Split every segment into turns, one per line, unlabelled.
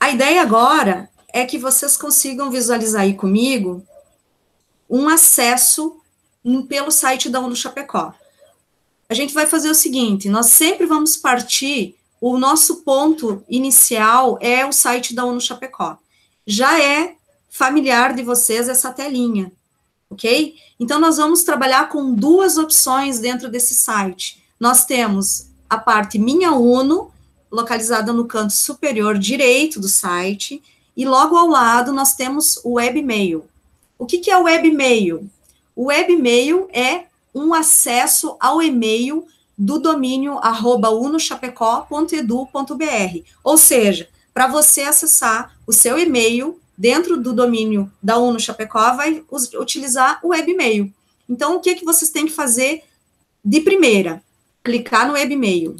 A ideia agora é que vocês consigam visualizar aí comigo um acesso pelo site da UNO Chapecó. A gente vai fazer o seguinte, nós sempre vamos partir, o nosso ponto inicial é o site da UNO Chapecó. Já é familiar de vocês essa telinha, ok? Então, nós vamos trabalhar com duas opções dentro desse site. Nós temos a parte Minha UNO, localizada no canto superior direito do site, e logo ao lado nós temos o webmail. O que é o webmail? O webmail é um acesso ao e-mail do domínio @unochapecó.edu.br, ou seja, para você acessar o seu e-mail dentro do domínio da UNO Chapecó, vai utilizar o webmail. Então, o que vocês têm que fazer de primeira? Clicar no webmail.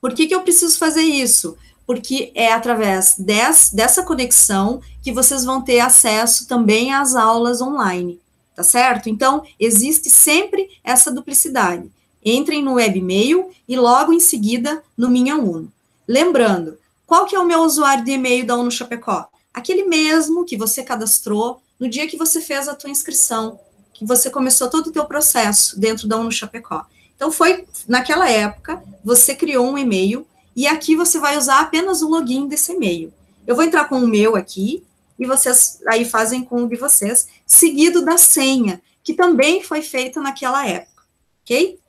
Por que eu preciso fazer isso? Porque é através dessa conexão que vocês vão ter acesso também às aulas online, tá certo? Então, existe sempre essa duplicidade. Entrem no webmail e logo em seguida no Minha UNO. Lembrando, qual que é o meu usuário de e-mail da UNO Chapecó? Aquele mesmo que você cadastrou no dia que você fez a tua inscrição, que você começou todo o teu processo dentro da UNO Chapecó. Então, foi naquela época, você criou um e-mail e aqui você vai usar apenas o login desse e-mail. Eu vou entrar com o meu aqui e vocês aí fazem com o de vocês, seguido da senha, que também foi feita naquela época, ok?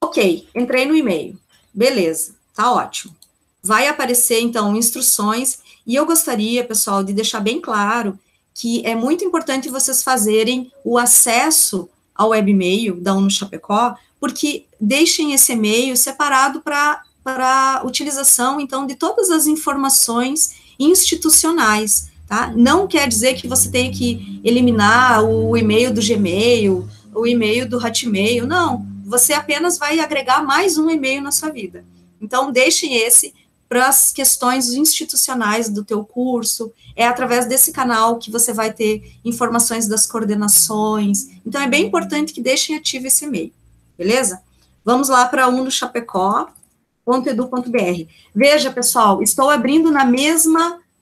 Ok, entrei no e-mail. Beleza, tá ótimo. Vai aparecer, então, instruções, e eu gostaria, pessoal, de deixar bem claro que é muito importante vocês fazerem o acesso ao webmail da UNO Chapecó, porque deixem esse e-mail separado para utilização, então, de todas as informações institucionais, tá? Não quer dizer que você tenha que eliminar o e-mail do Gmail, o e-mail do Hotmail, não. Você apenas vai agregar mais um e-mail na sua vida. Então, deixem esse para as questões institucionais do teu curso, é através desse canal que você vai ter informações das coordenações, então é bem importante que deixem ativo esse e-mail, beleza? Vamos lá para unochapecó.edu.br. Veja, pessoal, estou abrindo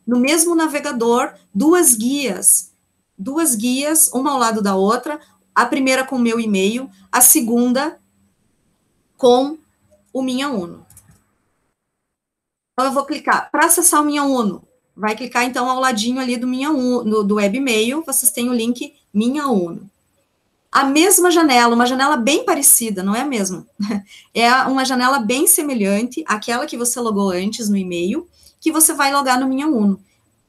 no mesmo navegador, duas guias, uma ao lado da outra, a primeira com o meu e-mail, a segunda com o Minha UNO. Então, eu vou clicar para acessar o Minha UNO. Vai clicar, então, ao ladinho ali do Minha UNO, do webmail, vocês têm o link Minha UNO. A mesma janela, uma janela bem parecida, não é a mesma? É uma janela bem semelhante àquela que você logou antes no e-mail, que você vai logar no Minha UNO,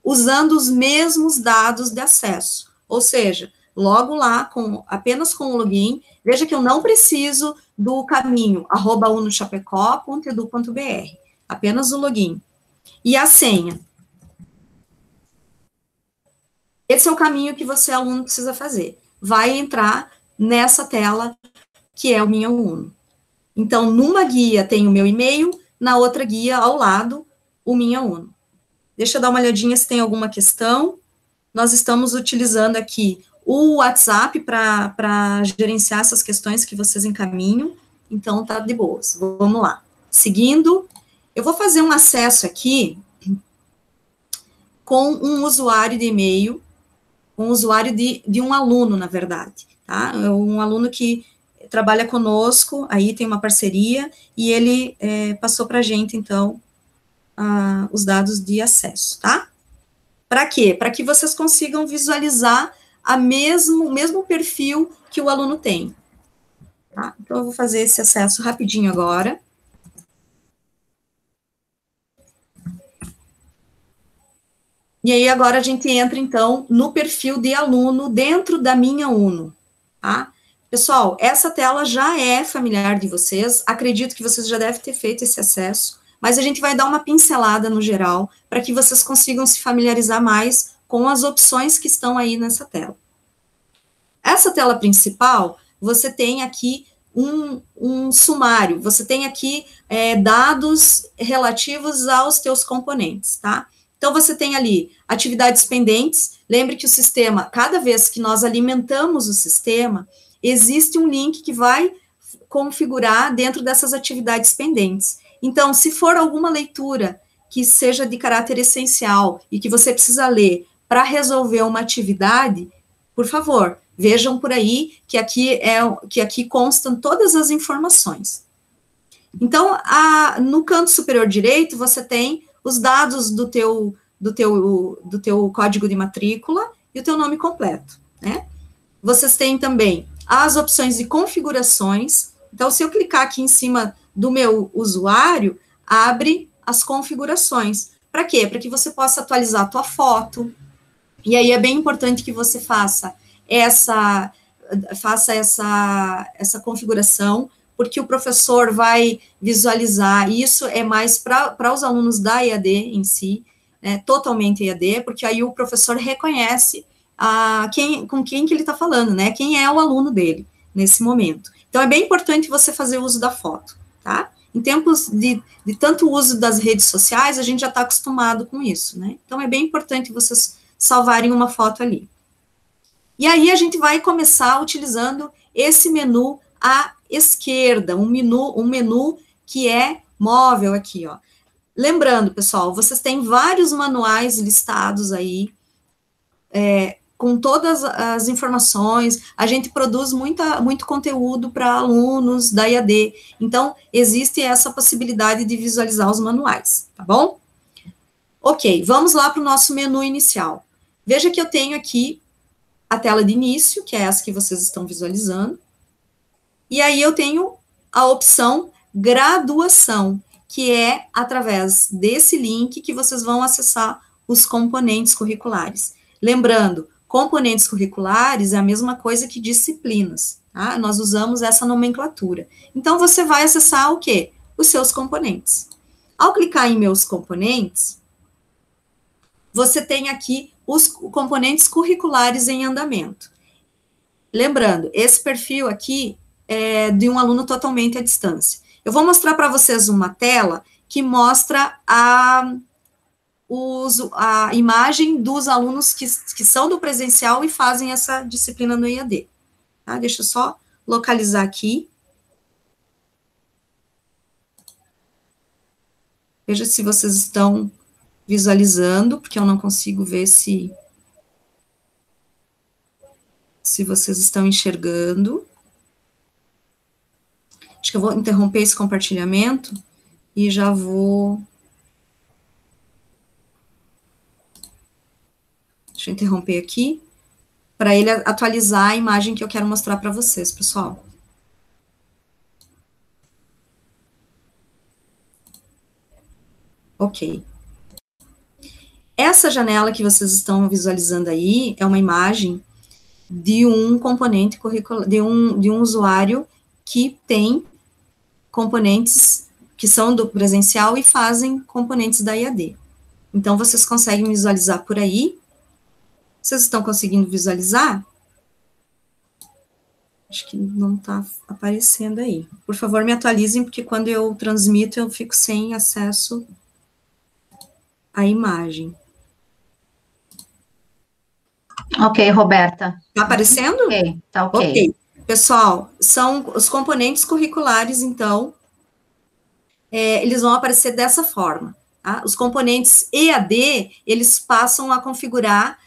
usando os mesmos dados de acesso. Ou seja, logo lá, apenas com o login, veja que eu não preciso do caminho @unochapecó.edu.br, apenas o login. E a senha. Esse é o caminho que você, aluno, precisa fazer. Vai entrar nessa tela que é o Minha UNO. Então, numa guia tem o meu e-mail, na outra guia, ao lado, o Minha UNO. Deixa eu dar uma olhadinha se tem alguma questão. Nós estamos utilizando aqui o WhatsApp para gerenciar essas questões que vocês encaminham, então tá de boas. Vamos lá. Seguindo, eu vou fazer um acesso aqui com um usuário de e-mail, um usuário de um aluno, na verdade, tá? É um aluno que trabalha conosco, aí tem uma parceria, e ele passou para a gente, então, os dados de acesso, tá? Para quê? Para que vocês consigam visualizar o mesmo perfil que o aluno tem. Tá? Então, eu vou fazer esse acesso rapidinho agora. E aí, agora a gente entra, então, no perfil de aluno dentro da Minha UNO, tá? Pessoal, essa tela já é familiar de vocês, acredito que vocês já devem ter feito esse acesso, mas a gente vai dar uma pincelada no geral, para que vocês consigam se familiarizar mais com as opções que estão aí nessa tela. Essa tela principal, você tem aqui um sumário, você tem aqui dados relativos aos teus componentes, tá? Então, você tem ali atividades pendentes. Lembre que o sistema, cada vez que nós alimentamos o sistema, existe um link que vai configurar dentro dessas atividades pendentes. Então, se for alguma leitura que seja de caráter essencial e que você precisa ler para resolver uma atividade, por favor, vejam por aí que aqui constam todas as informações. Então, no canto superior direito, você tem os dados do teu código de matrícula e o teu nome completo, né? Vocês têm também as opções de configurações. Então, se eu clicar aqui em cima do meu usuário, abre as configurações. Para quê? Para que você possa atualizar a tua foto. E aí é bem importante que você faça essa configuração, porque o professor vai visualizar. Isso é mais para os alunos da EAD em si, né, totalmente EAD, porque aí o professor reconhece com quem que ele está falando, né? Quem é o aluno dele nesse momento. Então, é bem importante você fazer uso da foto, tá? Em tempos de tanto uso das redes sociais, a gente já está acostumado com isso, né? Então, é bem importante vocês salvarem uma foto ali. E aí, a gente vai começar utilizando esse menu à esquerda, um menu que é móvel aqui, ó. Lembrando, pessoal, vocês têm vários manuais listados aí, com todas as informações. A gente produz muito conteúdo para alunos da EAD, então existe essa possibilidade de visualizar os manuais, tá bom? Ok, vamos lá para o nosso menu inicial. Veja que eu tenho aqui a tela de início, que é essa que vocês estão visualizando, e aí eu tenho a opção graduação, que é através desse link que vocês vão acessar os componentes curriculares. Lembrando, componentes curriculares é a mesma coisa que disciplinas, tá? Nós usamos essa nomenclatura. Então, você vai acessar o quê? Os seus componentes. Ao clicar em meus componentes, você tem aqui os componentes curriculares em andamento. Lembrando, esse perfil aqui é de um aluno totalmente à distância. Eu vou mostrar para vocês uma tela que mostra a imagem dos alunos que são do presencial e fazem essa disciplina no EAD. Tá? Deixa eu só localizar aqui. Veja se vocês estão visualizando, porque eu não consigo ver se vocês estão enxergando. Acho que eu vou interromper esse compartilhamento e já vou... Deixa eu interromper aqui, para ele atualizar a imagem que eu quero mostrar para vocês, pessoal. Ok. Essa janela que vocês estão visualizando aí é uma imagem de um componente curricular, de um usuário que tem componentes que são do presencial e fazem componentes da EAD. Então, vocês conseguem visualizar por aí. Vocês estão conseguindo visualizar? Acho que não está aparecendo aí. Por favor, me atualizem, porque quando eu transmito, eu fico sem acesso à imagem.
Ok, Roberta.
Está aparecendo?
Ok, tá ok.
Ok. Pessoal, são os componentes curriculares, então, eles vão aparecer dessa forma. Tá? Os componentes EAD, eles passam a configurar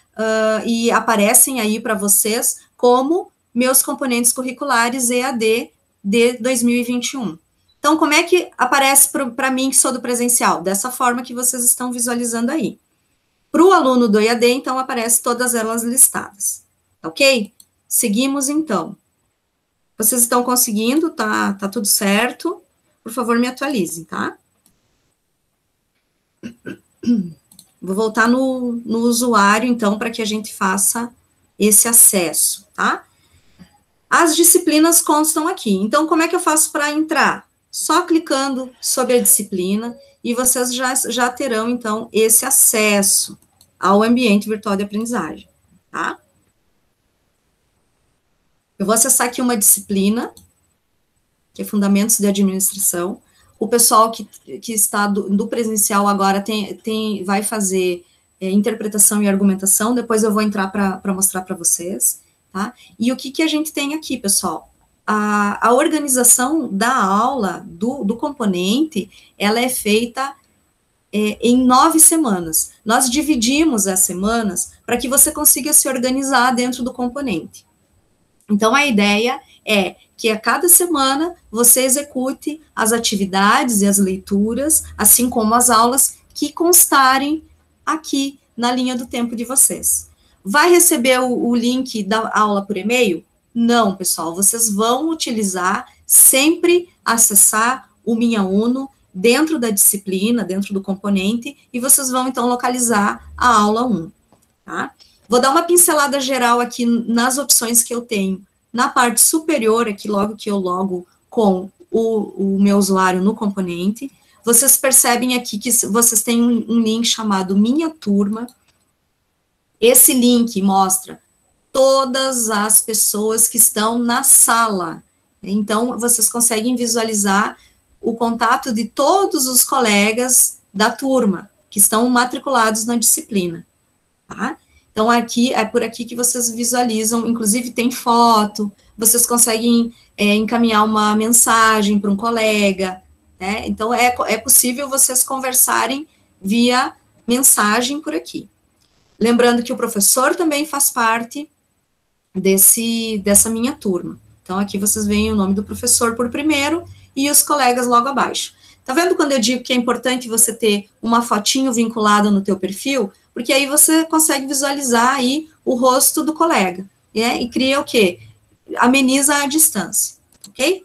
e aparecem aí para vocês como meus componentes curriculares EAD de 2021. Então, como é que aparece para mim que sou do presencial? Dessa forma que vocês estão visualizando aí. Para o aluno do EAD, então, aparece todas elas listadas. Ok? Seguimos, então. Vocês estão conseguindo? Tá tudo certo? Por favor, me atualizem, tá? Vou voltar no usuário, então, para que a gente faça esse acesso, tá? As disciplinas constam aqui. Então, como é que eu faço para entrar? Só clicando sobre a disciplina e vocês já terão, então, esse acesso ao ambiente virtual de aprendizagem, tá? Eu vou acessar aqui uma disciplina, que é Fundamentos de Administração. O pessoal que está do presencial agora vai fazer interpretação e argumentação, depois eu vou entrar para mostrar para vocês, tá? E o que a gente tem aqui, pessoal? a organização da aula, do componente, ela é feita em 9 semanas. Nós dividimos as semanas para que você consiga se organizar dentro do componente. Então, a ideia é que a cada semana você execute as atividades e as leituras, assim como as aulas que constarem aqui na linha do tempo de vocês. Vai receber o link da aula por e-mail? Não, pessoal, vocês vão utilizar sempre acessar o Minha Uno dentro da disciplina, dentro do componente, e vocês vão, então, localizar a aula 1, tá? Vou dar uma pincelada geral aqui nas opções que eu tenho. Na parte superior, aqui logo que eu logo com o meu usuário no componente, vocês percebem aqui que vocês têm um link chamado Minha Turma. Esse link mostra todas as pessoas que estão na sala. Então, vocês conseguem visualizar o contato de todos os colegas da turma que estão matriculados na disciplina, tá? Então, aqui, é por aqui que vocês visualizam, inclusive tem foto, vocês conseguem encaminhar uma mensagem para um colega, né? Então, é possível vocês conversarem via mensagem por aqui. Lembrando que o professor também faz parte dessa minha turma. Então, aqui vocês veem o nome do professor por primeiro e os colegas logo abaixo. Tá vendo quando eu digo que é importante você ter uma fotinho vinculada no teu perfil? Porque aí você consegue visualizar aí o rosto do colega, né? E cria o quê? Ameniza a distância, ok?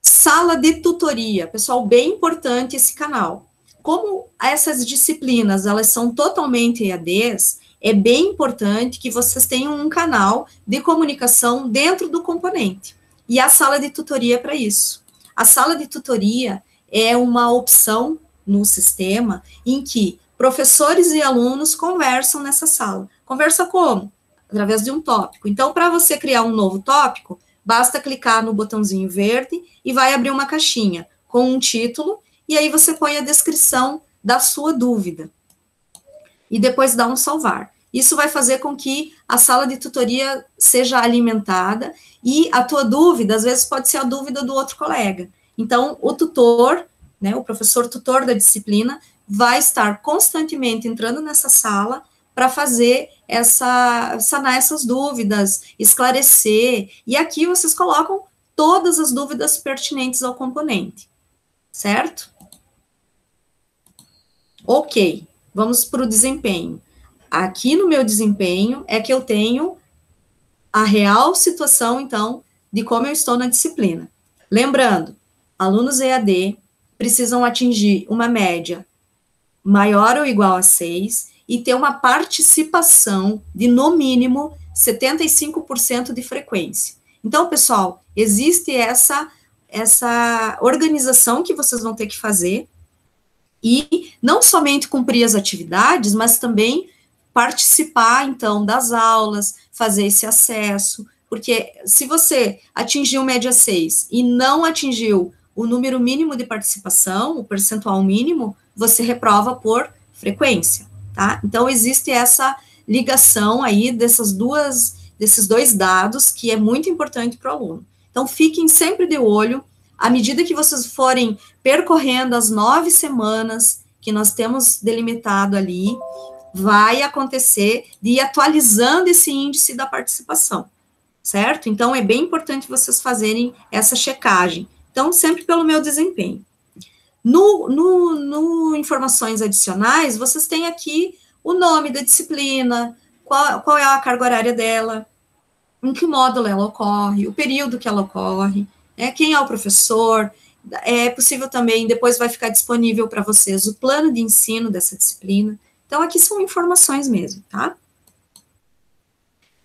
Sala de tutoria. Pessoal, bem importante esse canal. Como essas disciplinas, elas são totalmente EADs, é bem importante que vocês tenham um canal de comunicação dentro do componente. E a sala de tutoria é para isso. A sala de tutoria é uma opção no sistema em que professores e alunos conversam nessa sala. Conversa como? Através de um tópico. Então, para você criar um novo tópico, basta clicar no botãozinho verde e vai abrir uma caixinha com um título, e aí você põe a descrição da sua dúvida. E depois dá um salvar. Isso vai fazer com que a sala de tutoria seja alimentada e a tua dúvida, às vezes, pode ser a dúvida do outro colega. Então, o tutor, né, o professor tutor da disciplina, vai estar constantemente entrando nessa sala para fazer sanar essas dúvidas, esclarecer, e aqui vocês colocam todas as dúvidas pertinentes ao componente, certo? Ok, vamos para o desempenho. Aqui no meu desempenho é que eu tenho a real situação, então, de como eu estou na disciplina. Lembrando, alunos EAD precisam atingir uma média maior ou igual a 6 e ter uma participação de, no mínimo, 75% de frequência. Então, pessoal, existe essa organização que vocês vão ter que fazer e não somente cumprir as atividades, mas também participar, então, das aulas, fazer esse acesso, porque se você atingiu média 6 e não atingiu o número mínimo de participação, o percentual mínimo, você reprova por frequência, tá? Então, existe essa ligação aí desses dois dados, que é muito importante para o aluno. Então, fiquem sempre de olho, à medida que vocês forem percorrendo as 9 semanas que nós temos delimitado ali, vai acontecer de ir atualizando esse índice da participação, certo? Então, é bem importante vocês fazerem essa checagem. Então, sempre pelo meu desempenho. No informações adicionais, vocês têm aqui o nome da disciplina, qual é a carga horária dela, em que módulo ela ocorre, o período que ela ocorre, quem é o professor. É possível também, depois vai ficar disponível para vocês o plano de ensino dessa disciplina. Então, aqui são informações mesmo, tá?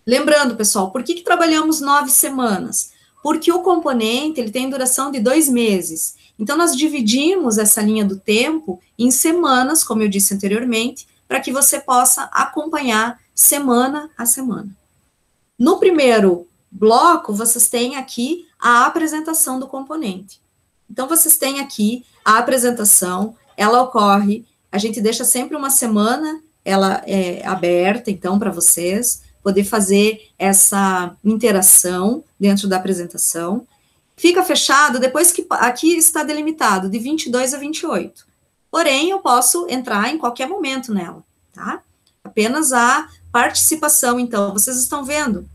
Lembrando, pessoal, por que trabalhamos 9 semanas? Porque o componente, ele tem duração de 2 meses. Então, nós dividimos essa linha do tempo em semanas, como eu disse anteriormente, para que você possa acompanhar semana a semana. No primeiro bloco, vocês têm aqui a apresentação do componente. Então, vocês têm aqui a apresentação, ela ocorre, a gente deixa sempre uma semana, ela é aberta, então, para vocês. poder fazer essa interação dentro da apresentação. Fica fechado depois que aqui está delimitado de 22 a 28. Porém, eu posso entrar em qualquer momento nela, tá? Apenas a participação, então, vocês estão vendo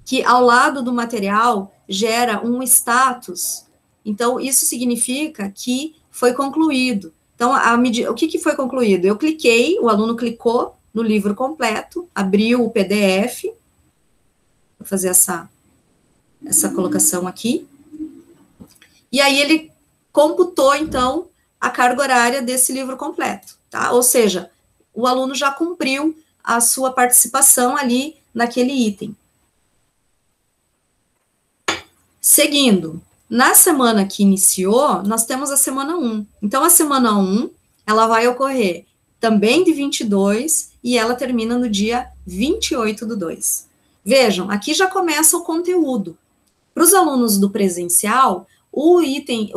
que ao lado do material gera um status, então isso significa que foi concluído. Então, o que foi concluído? Eu cliquei, o aluno clicou no livro completo, abriu o PDF, vou fazer essa colocação aqui, e aí ele computou, então, a carga horária desse livro completo, tá? Ou seja, o aluno já cumpriu a sua participação ali naquele item. Seguindo, na semana que iniciou, nós temos a semana 1. Então, a semana 1, ela vai ocorrer também de 22 e ela termina no dia 28/2. Vejam, aqui já começa o conteúdo. Para os alunos do presencial, o item,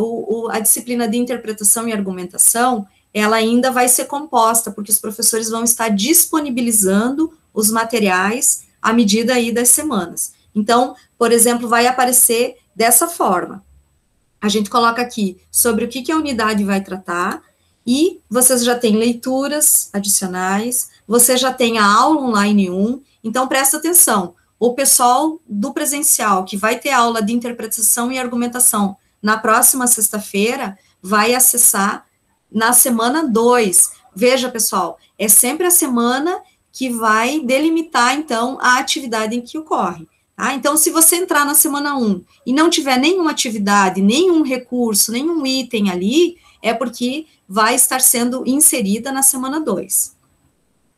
a disciplina de interpretação e argumentação, ela ainda vai ser composta, porque os professores vão estar disponibilizando os materiais à medida aí das semanas. Então, por exemplo, vai aparecer dessa forma. A gente coloca aqui sobre o que a unidade vai tratar, e vocês já têm leituras adicionais, você já tem a aula online 1, então presta atenção, o pessoal do presencial, que vai ter aula de interpretação e argumentação na próxima sexta-feira, vai acessar na semana 2. Veja, pessoal, é sempre a semana que vai delimitar, então, a atividade em que ocorre. Tá? Então, se você entrar na semana 1 e não tiver nenhuma atividade, nenhum recurso, nenhum item ali, é porque vai estar sendo inserida na semana 2.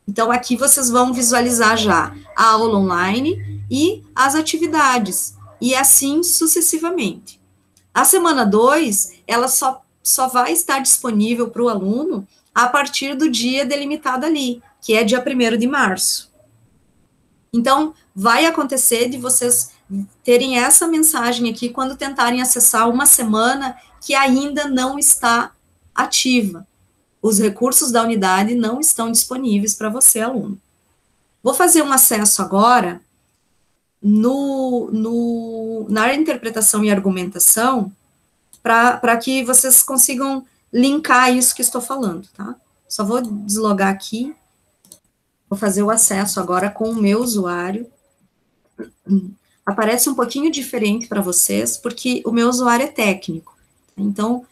Então, aqui vocês vão visualizar já a aula online e as atividades, e assim sucessivamente. A semana 2, ela só vai estar disponível para o aluno a partir do dia delimitado ali, que é dia 1º de março. Então, vai acontecer de vocês terem essa mensagem aqui quando tentarem acessar uma semana que ainda não está ativa. Os recursos da unidade não estão disponíveis para você, aluno. Vou fazer um acesso agora na interpretação e argumentação para que vocês consigam linkar isso que estou falando, tá? Só vou deslogar aqui. Vou fazer o acesso agora com o meu usuário. Aparece um pouquinho diferente para vocês, porque o meu usuário é técnico. Então,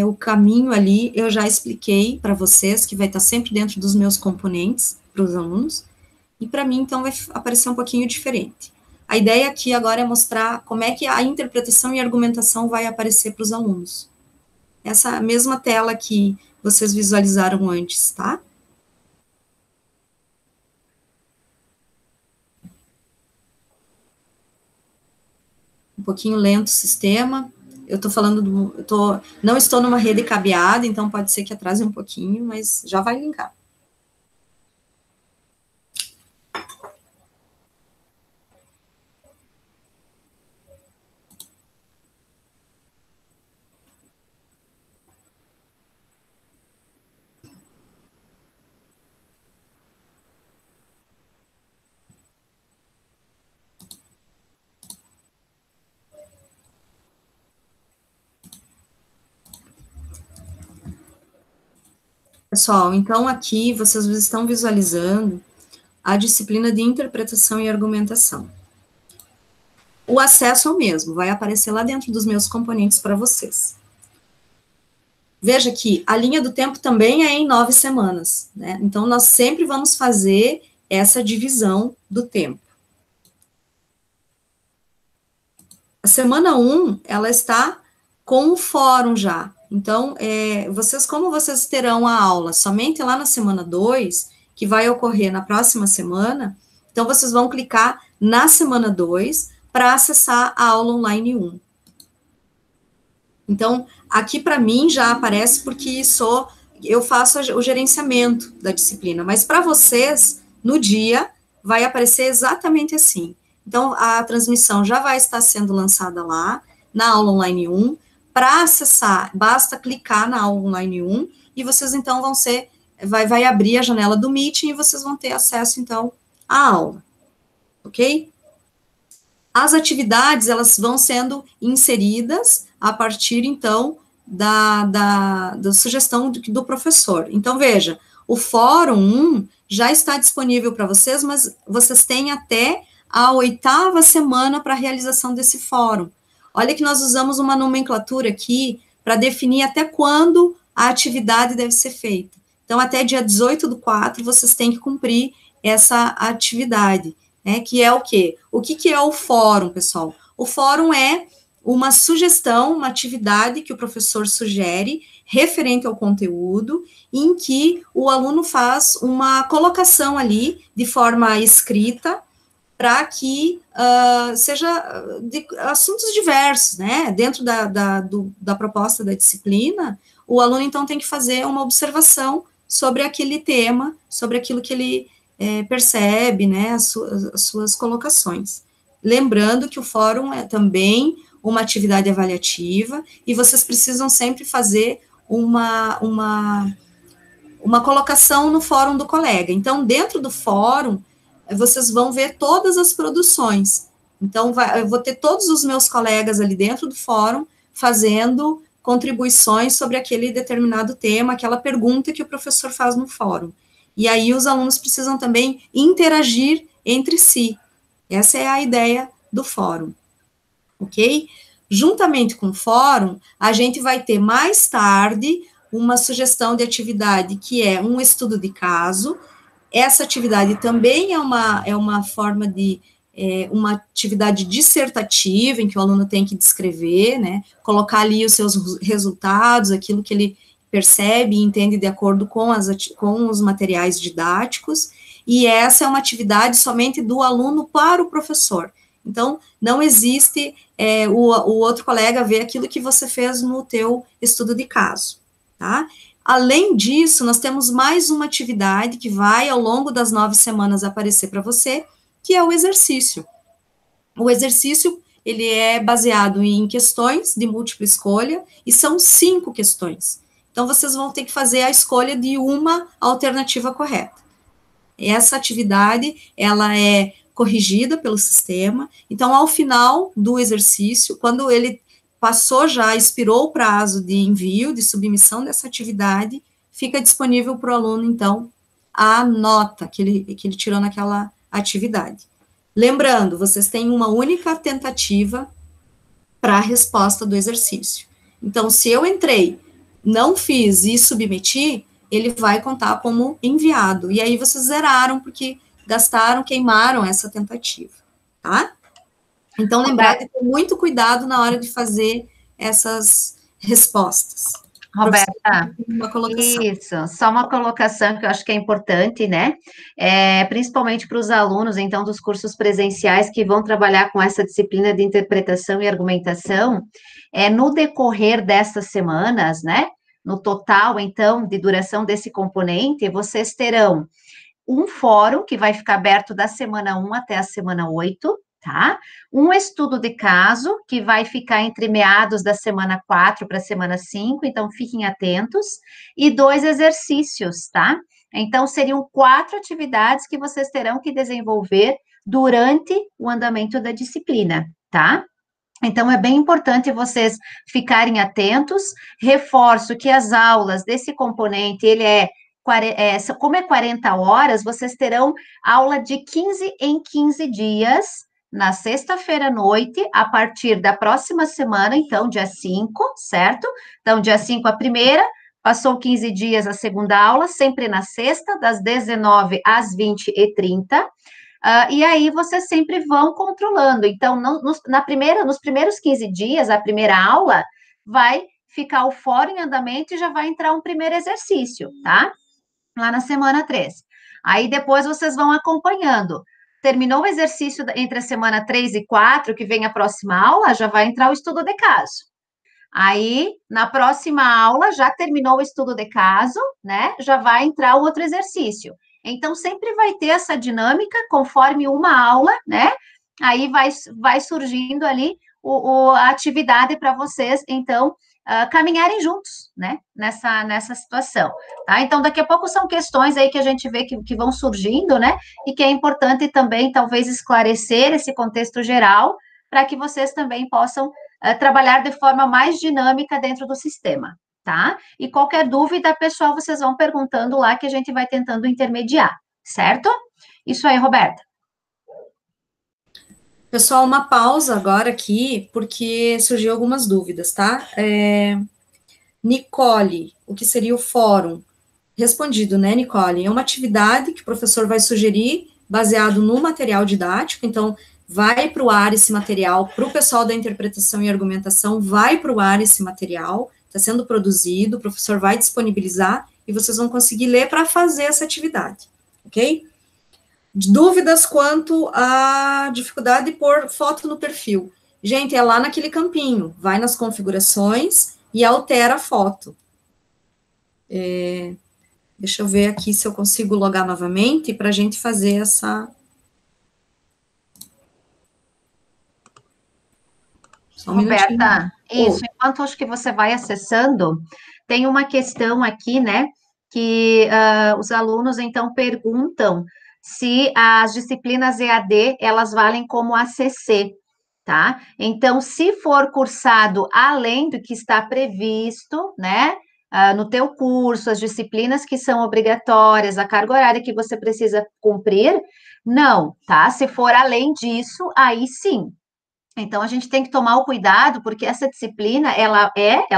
o caminho ali eu já expliquei para vocês, que vai estar sempre dentro dos meus componentes para os alunos, e para mim, então, vai aparecer um pouquinho diferente. A ideia aqui agora é mostrar como é que a interpretação e argumentação vai aparecer para os alunos. Essa mesma tela que vocês visualizaram antes, tá? Um pouquinho lento o sistema. Eu estou falando não estou numa rede cabeada, então pode ser que atrase um pouquinho, mas já vai linkar. Pessoal, então aqui vocês estão visualizando a disciplina de interpretação e argumentação. O acesso é o mesmo, vai aparecer lá dentro dos meus componentes para vocês. Veja que a linha do tempo também é em 9 semanas, né? Então, nós sempre vamos fazer essa divisão do tempo. A semana 1, ela está com o fórum já. Então, como vocês terão a aula somente lá na semana 2, que vai ocorrer na próxima semana, então vocês vão clicar na semana 2 para acessar a aula online 1. Então, aqui para mim já aparece porque eu faço o gerenciamento da disciplina, mas para vocês, no dia, vai aparecer exatamente assim. Então, a transmissão já vai estar sendo lançada lá, na aula online 1. Para acessar, basta clicar na aula online 1 e vocês então vai abrir a janela do Meeting e vocês vão ter acesso então à aula, ok? As atividades, elas vão sendo inseridas a partir, então, da sugestão do professor. Então, veja, o Fórum 1 já está disponível para vocês, mas vocês têm até a 8ª semana para a realização desse fórum. Olha que nós usamos uma nomenclatura aqui para definir até quando a atividade deve ser feita. Então, até dia 18/4, vocês têm que cumprir essa atividade, né, que é o quê? O que é o fórum, pessoal? O fórum é uma sugestão, uma atividade que o professor sugere, referente ao conteúdo, em que o aluno faz uma colocação ali, de forma escrita, para que seja de assuntos diversos, né? Dentro da proposta da disciplina, o aluno, então, tem que fazer uma observação sobre aquele tema, sobre aquilo que ele percebe, né, as suas colocações. Lembrando que o fórum é também uma atividade avaliativa, e vocês precisam sempre fazer uma colocação no fórum do colega. Então, dentro do fórum, vocês vão ver todas as produções. Então, eu vou ter todos os meus colegas ali dentro do fórum fazendo contribuições sobre aquele determinado tema, aquela pergunta que o professor faz no fórum. E aí os alunos precisam também interagir entre si. Essa é a ideia do fórum, ok? Juntamente com o fórum, a gente vai ter mais tarde uma sugestão de atividade que é um estudo de caso. Essa atividade também é uma forma de uma atividade dissertativa, em que o aluno tem que descrever, né, colocar ali os seus resultados, aquilo que ele percebe e entende de acordo com os materiais didáticos, e essa é uma atividade somente do aluno para o professor. Então, não existe o outro colega ver aquilo que você fez no teu estudo de caso, tá? Além disso, nós temos mais uma atividade que vai, ao longo das 9 semanas, aparecer para você, que é o exercício. O exercício, ele é baseado em questões de múltipla escolha, e são 5 questões. Então, vocês vão ter que fazer a escolha de uma alternativa correta. Essa atividade, ela é corrigida pelo sistema. Então, ao final do exercício, quando ele expirou o prazo de envio, de submissão dessa atividade, fica disponível para o aluno, então, a nota que ele tirou naquela atividade. Lembrando, vocês têm uma única tentativa para a resposta do exercício. Então, se eu entrei, não fiz e submeti, ele vai contar como enviado. E aí vocês zeraram, porque queimaram essa tentativa, tá? Então, lembrar de ter muito cuidado na hora de fazer essas respostas.
Roberta, isso, só uma colocação que eu acho que é importante, né? Principalmente para os alunos, então, dos cursos presenciais que vão trabalhar com essa disciplina de interpretação e argumentação, no decorrer dessas semanas, né? No total, então, de duração desse componente, vocês terão um fórum que vai ficar aberto da semana 1 até a semana 8, tá? Um estudo de caso, que vai ficar entre meados da semana 4 para a semana 5, então fiquem atentos, e 2 exercícios, tá? Então, seriam 4 atividades que vocês terão que desenvolver durante o andamento da disciplina, tá? Então, é bem importante vocês ficarem atentos. Reforço que as aulas desse componente, como é 40 horas, vocês terão aula de 15 em 15 dias, na sexta-feira à noite, a partir da próxima semana, então, dia 5, certo? Então, dia 5 a primeira, passou 15 dias a segunda aula, sempre na sexta, das 19 às 20h30. E aí vocês sempre vão controlando. Então, nos primeiros 15 dias, a primeira aula, vai ficar o fórum em andamento e já vai entrar um primeiro exercício, tá? Lá na semana 3. Aí depois vocês vão acompanhando. Terminou o exercício entre a semana 3 e 4, que vem a próxima aula, já vai entrar o estudo de caso. Aí, na próxima aula, já terminou o estudo de caso, né? Já vai entrar o outro exercício. Então, sempre vai ter essa dinâmica, conforme uma aula, né? Aí vai surgindo ali a atividade para vocês, então, caminharem juntos, né, nessa situação, tá? Então, daqui a pouco são questões aí que a gente vê que vão surgindo, né, e que é importante também, talvez, esclarecer esse contexto geral, para que vocês também possam trabalhar de forma mais dinâmica dentro do sistema, tá? E qualquer dúvida, pessoal, vocês vão perguntando lá que a gente vai tentando intermediar, certo? Isso aí, Roberta.
Pessoal, uma pausa agora aqui, porque surgiu algumas dúvidas, tá? Nicole, o que seria o fórum? Respondido, né, Nicole? É uma atividade que o professor vai sugerir baseado no material didático, então vai para o ar esse material, para o pessoal da interpretação e argumentação, vai para o ar esse material, está sendo produzido, o professor vai disponibilizar e vocês vão conseguir ler para fazer essa atividade, ok? Dúvidas quanto à dificuldade de pôr foto no perfil. Gente, é lá naquele campinho, vai nas configurações e altera a foto. Deixa eu ver aqui se eu consigo logar novamente para a gente fazer essa...
Só um Roberta, isso, enquanto acho que você vai acessando, tem uma questão aqui, né, que os alunos, então, perguntam se as disciplinas EAD, elas valem como ACC, tá? Então, se for cursado além do que está previsto, né, no teu curso, as disciplinas que são obrigatórias, a carga horária que você precisa cumprir, não, tá? Se for além disso, aí sim. Então, a gente tem que tomar o cuidado, porque essa disciplina, ela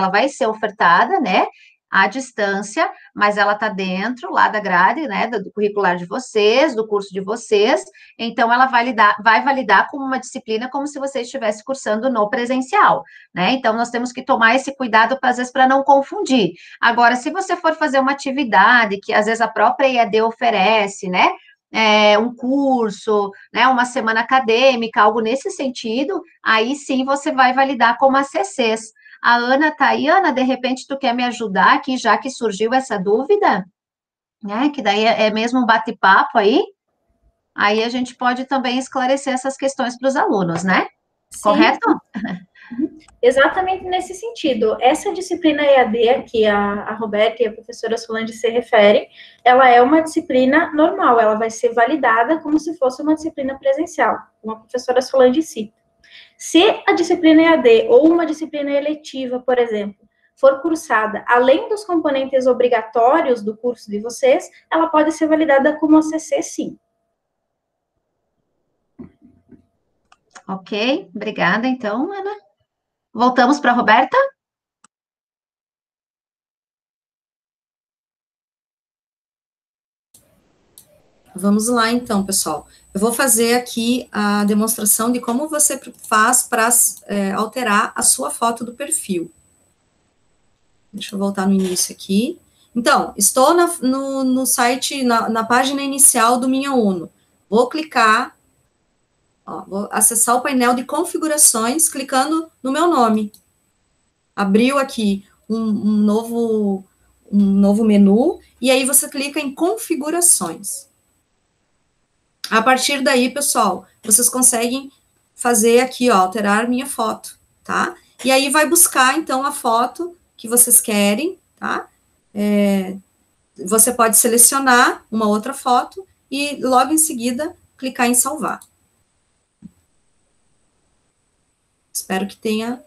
vai ser ofertada, né, à distância, mas ela está dentro lá da grade, né, do curricular de vocês, do curso de vocês, então ela vai validar como uma disciplina como se você estivesse cursando no presencial, né, então nós temos que tomar esse cuidado, às vezes, para não confundir. Agora, se você for fazer uma atividade que, às vezes, a própria EAD oferece, né, um curso, né, uma semana acadêmica, algo nesse sentido, aí sim você vai validar como ACCs. A Ana tá aí, Ana, de repente tu quer me ajudar aqui, já que surgiu essa dúvida, né, que daí é mesmo um bate-papo aí a gente pode também esclarecer essas questões para os alunos, né? Sim. Correto?
Exatamente nesse sentido. Essa disciplina EAD que a Roberta e a professora Solange se referem, ela é uma disciplina normal, ela vai ser validada como se fosse uma disciplina presencial, como a professora Solange cita. Se a disciplina EAD ou uma disciplina eletiva, por exemplo, for cursada além dos componentes obrigatórios do curso de vocês, ela pode ser validada como ACC, sim.
Ok, obrigada, então, Ana. Voltamos para a Roberta?
Vamos lá, então, pessoal. Eu vou fazer aqui a demonstração de como você faz para alterar a sua foto do perfil. Deixa eu voltar no início aqui. Então, estou no site, na página inicial do Minha Uno. Vou clicar, vou acessar o painel de configurações, clicando no meu nome. Abriu aqui um novo menu, e aí você clica em configurações. A partir daí, pessoal, vocês conseguem fazer aqui, alterar minha foto, tá? E aí vai buscar, então, a foto que vocês querem, tá? Você pode selecionar uma outra foto e logo em seguida clicar em salvar. Espero que tenha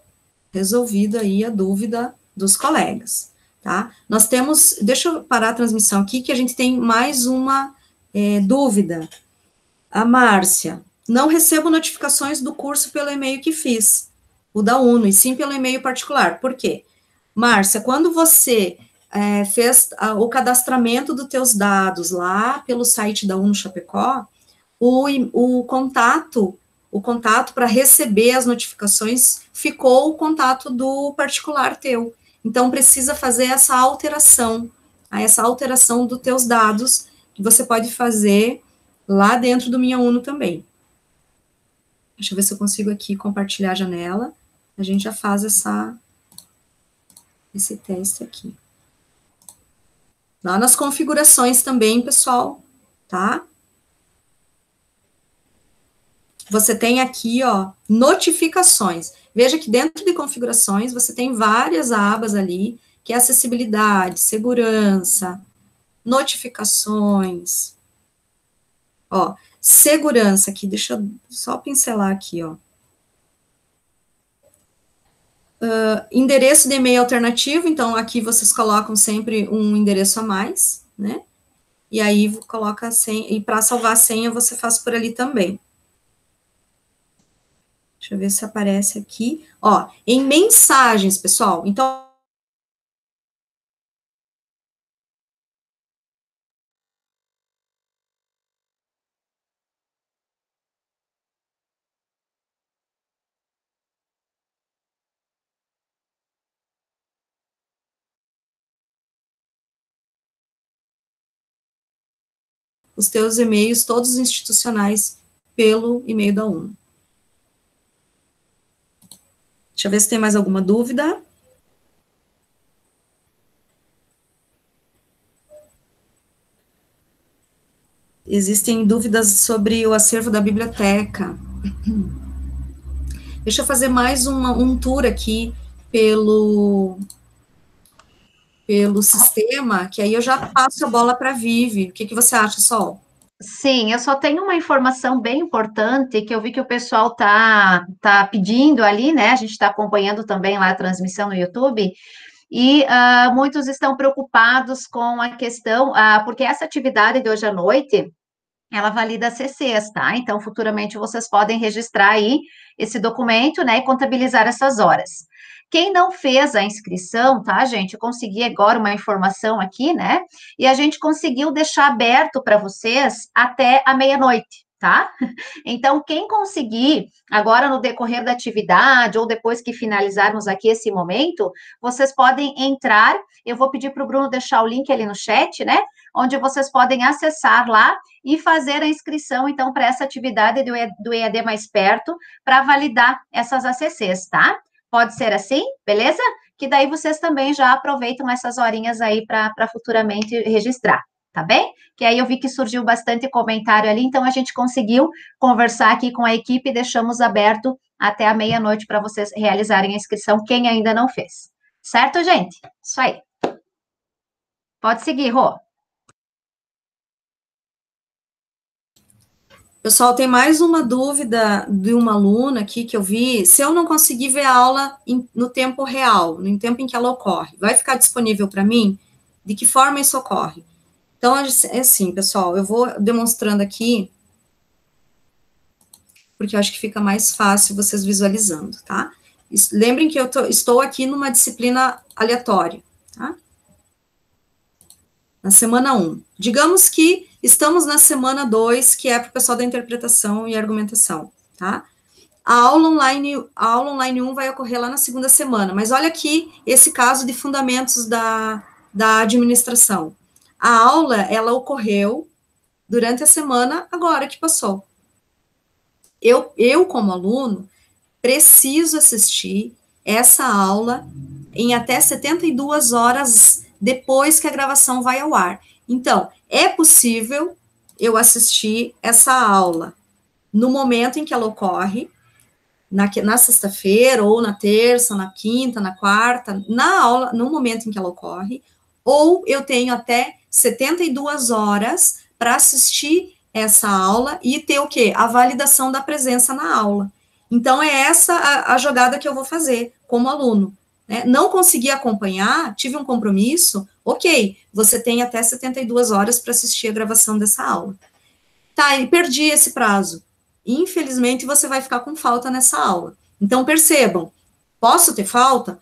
resolvido aí a dúvida dos colegas, tá? Nós temos, deixa eu parar a transmissão aqui, que a gente tem mais uma dúvida. A Márcia, não recebo notificações do curso pelo e-mail que fiz, o da Uno, e sim pelo e-mail particular. Por quê? Márcia, quando você fez o cadastramento dos teus dados lá pelo site da Uno Chapecó, o contato para receber as notificações ficou o contato do particular teu. Então, precisa fazer essa alteração dos teus dados, que você pode fazer lá dentro do Minha Uno também. Deixa eu ver se eu consigo aqui compartilhar a janela. A gente já faz esse teste aqui. Lá nas configurações também, pessoal, tá? você tem aqui, ó, notificações. Veja que dentro de configurações, você tem várias abas ali, que é acessibilidade, segurança, notificações. Ó, segurança aqui, deixa eu só pincelar aqui, ó. Endereço de e-mail alternativo, então aqui vocês colocam sempre um endereço a mais, né? E aí coloca a senha, e para salvar a senha você faz por ali também. Deixa eu ver se aparece aqui. Ó, em mensagens, pessoal, então os teus e-mails, todos institucionais, pelo e-mail da UNO. Deixa eu ver se tem mais alguma dúvida. Existem dúvidas sobre o acervo da biblioteca. Deixa eu fazer mais um tour aqui pelo sistema, que aí eu já passo a bola para a Vivi. O que você acha, Sol?
Sim, eu só tenho uma informação bem importante que eu vi que o pessoal tá pedindo ali, né? A gente está acompanhando também lá a transmissão no YouTube, e muitos estão preocupados com a questão, porque essa atividade de hoje à noite, ela valida CCs, tá? Então, futuramente vocês podem registrar aí esse documento, né, e contabilizar essas horas. Quem não fez a inscrição, tá, gente? Eu consegui agora uma informação aqui, né? E a gente conseguiu deixar aberto para vocês até a meia-noite, tá? Então, quem conseguir, agora no decorrer da atividade, ou depois que finalizarmos aqui esse momento, vocês podem entrar. Eu vou pedir para o Bruno deixar o link ali no chat, né? Onde vocês podem acessar lá e fazer a inscrição, então, para essa atividade do EAD Mais Perto, para validar essas ACCs, tá? Pode ser assim, beleza? Que daí vocês também já aproveitam essas horinhas aí para futuramente registrar, tá bem? Que aí eu vi que surgiu bastante comentário ali, então a gente conseguiu conversar aqui com a equipe e deixamos aberto até a meia-noite para vocês realizarem a inscrição, quem ainda não fez. Certo, gente? Isso aí. Pode seguir, Rô.
Pessoal, tem mais uma dúvida de uma aluna aqui que eu vi. Se eu não conseguir ver a aula no tempo real, no tempo em que ela ocorre, vai ficar disponível para mim? De que forma isso ocorre? Então, é assim, pessoal, eu vou demonstrando aqui, porque eu acho que fica mais fácil vocês visualizando, tá? Lembrem que eu estou aqui numa disciplina aleatória, tá? Na semana 1. Digamos que estamos na semana 2, que é para o pessoal da interpretação e argumentação, tá? A aula online 1 vai ocorrer lá na segunda semana, mas olha aqui esse caso de fundamentos da administração. A aula, ela ocorreu durante a semana agora que passou. Eu como aluno, preciso assistir essa aula em até 72 horas depois que a gravação vai ao ar. Então, é possível eu assistir essa aula no momento em que ela ocorre, na sexta-feira, ou na terça, na quinta, na quarta, na aula, no momento em que ela ocorre, ou eu tenho até 72 horas para assistir essa aula e ter o quê? A validação da presença na aula. Então, é essa a jogada que eu vou fazer como aluno. Né? Não consegui acompanhar, tive um compromisso, ok, você tem até 72 horas para assistir a gravação dessa aula. Tá, e perdi esse prazo. Infelizmente, você vai ficar com falta nessa aula. Então, percebam, posso ter falta?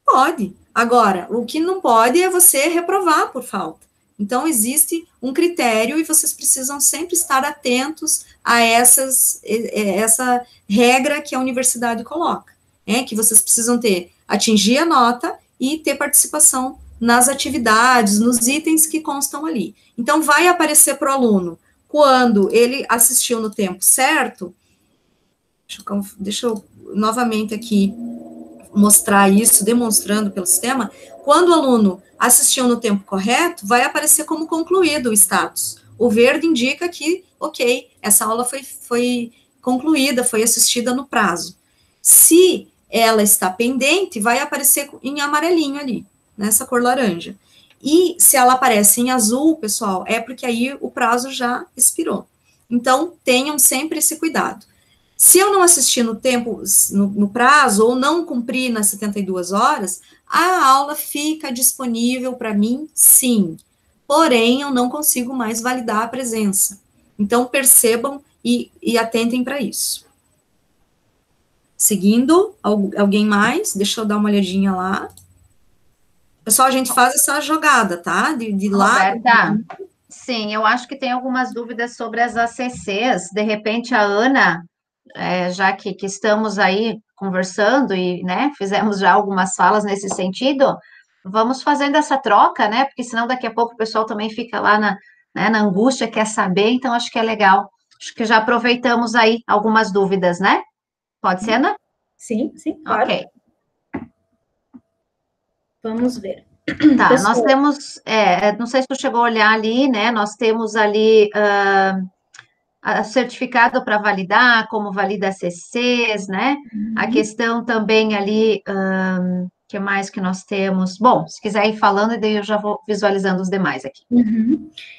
Pode. Agora, o que não pode é você reprovar por falta. Então, existe um critério e vocês precisam sempre estar atentos a essa regra que a universidade coloca, né? Que vocês precisam atingir a nota e ter participação nas atividades, nos itens que constam ali. Então, vai aparecer para o aluno, quando ele assistiu no tempo certo, deixa eu novamente aqui mostrar isso, demonstrando pelo sistema, quando o aluno assistiu no tempo correto, vai aparecer como concluído o status. O verde indica que, ok, essa aula foi concluída, foi assistida no prazo. Se ela está pendente, vai aparecer em amarelinho ali, nessa cor laranja. E se ela aparece em azul, pessoal, é porque aí o prazo já expirou. Então, tenham sempre esse cuidado. Se eu não assistir no tempo, no prazo, ou não cumprir nas 72 horas, a aula fica disponível para mim, sim. Porém, eu não consigo mais validar a presença. Então, percebam e atentem para isso. Seguindo, alguém mais? Deixa eu dar uma olhadinha lá. Pessoal, a gente faz essa jogada, tá? De lá.
Roberta, sim, eu acho que tem algumas dúvidas sobre as ACCs. De repente, a Ana, já que estamos aí conversando e, né, fizemos já algumas falas nesse sentido, vamos fazendo essa troca, né? Porque senão daqui a pouco o pessoal também fica lá na angústia, quer saber, então acho que é legal. Acho que já aproveitamos aí algumas dúvidas, né? Pode ser, Ana?
Sim, claro.
Ok.
Vamos ver.
Tá,
Pessoal,
nós temos, não sei se tu chegou a olhar ali, né? Nós temos ali certificado para validar, como valida CCs, né? A questão também ali, que mais que nós temos? Bom, se quiser ir falando, e daí eu já vou visualizando os demais aqui.